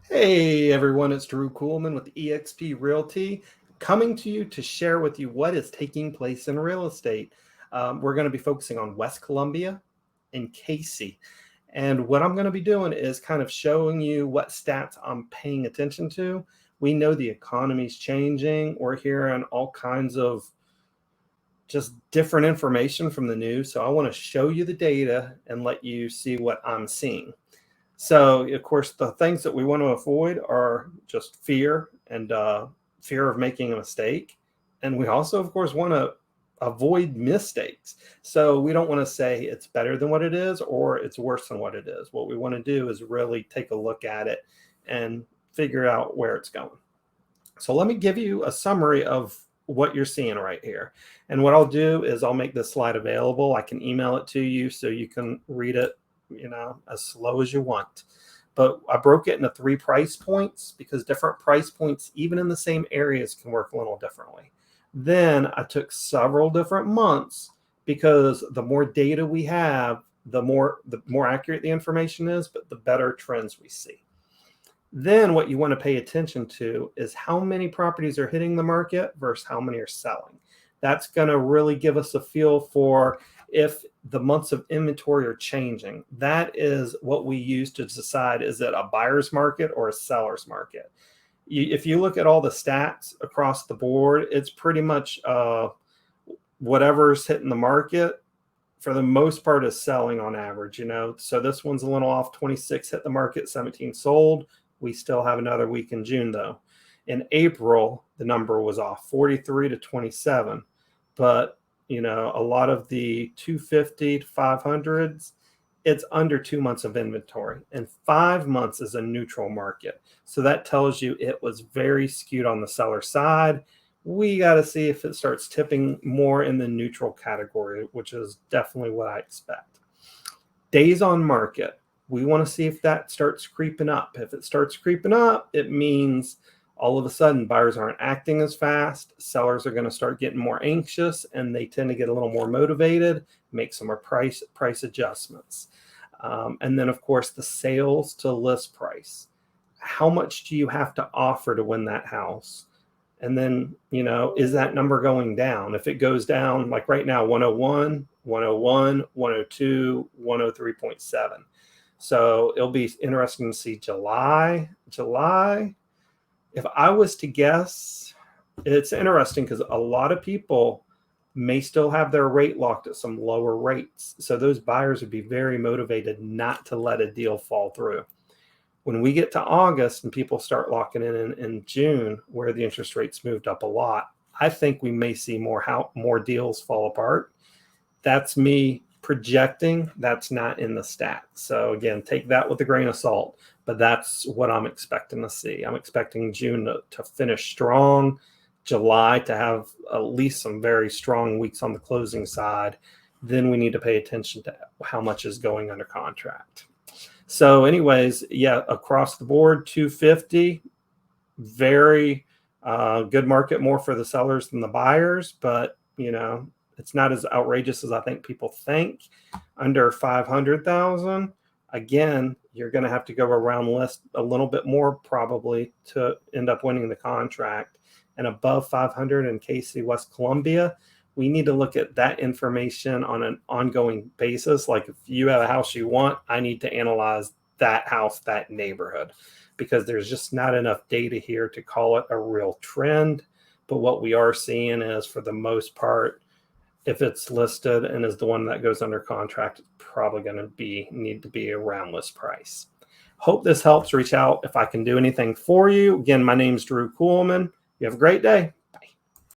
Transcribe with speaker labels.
Speaker 1: Hey everyone, it's Drew Coolman with eXp Realty, coming to you to share with you what is taking place in real estate. We're going to be focusing on West Columbia and Cayce. And what I'm going to be doing is kind of showing you what stats I'm paying attention to. We know the economy's changing. We're hearing all kinds of just different information from the news. So I want to show you the data and let you see what I'm seeing. So, of course, the things that we want to avoid are just fear and fear of making a mistake. And we also, of course, want to avoid mistakes. So we don't want to say it's better than what it is or it's worse than what it is. What we want to do is really take a look at it and figure out where it's going. So let me give you a summary of what you're seeing right here. And what I'll do is I'll make this slide available. I can email it to you so you can read it, as slow as you want. But I broke it into 3 price points because different price points, even in the same areas, can work a little differently. Then I took several different months because the more data we have, the more accurate the information is, but the better trends we see. Then what you want to pay attention to is how many properties are hitting the market versus how many are selling. That's going to really give us a feel for if the months of inventory are changing. That is what we use to decide, is it a buyer's market or a seller's market? If you look at all the stats across the board, it's pretty much whatever's hitting the market for the most part is selling on average. So this one's a little off. 26 hit the market, 17 sold. We still have another week in June, though. In April, the number was off 43 to 27. But, a lot of the 250 to 500s, it's under 2 months of inventory. And 5 months is a neutral market. So that tells you it was very skewed on the seller side. We got to see if it starts tipping more in the neutral category, which is definitely what I expect. Days on market. We want to see if that starts creeping up. If it starts creeping up, it means all of a sudden buyers aren't acting as fast. Sellers are going to start getting more anxious, and they tend to get a little more motivated, make some more price adjustments. And then, of course, the sales to list price. How much do you have to offer to win that house? And then, is that number going down? If it goes down, like right now, 101, 101, 102, 103.7. So it'll be interesting to see July. If I was to guess, it's interesting because a lot of people may still have their rate locked at some lower rates. So those buyers would be very motivated not to let a deal fall through. When we get to August and people start locking in June, where the interest rates moved up a lot, I think we may see more deals fall apart. That's me projecting. That's not in the stats. So again, take that with a grain of salt, but that's what I'm expecting to see. I'm expecting June to finish strong, July to have at least some very strong weeks on the closing side. Then we need to pay attention to how much is going under contract. So anyways, yeah, across the board, 250, very good market, more for the sellers than the buyers, but it's not as outrageous as I think people think. Under 500,000, again, you're going to have to go around list a little bit more probably to end up winning the contract. And above 500 in Cayce, West Columbia, we need to look at that information on an ongoing basis. Like if you have a house you want, I need to analyze that house, that neighborhood, because there's just not enough data here to call it a real trend. But what we are seeing is, for the most part, if it's listed and is the one that goes under contract, it's probably going to need to be around list price. Hope this helps. Reach out if I can do anything for you. Again, my name's Drew Coolman. You have a great day.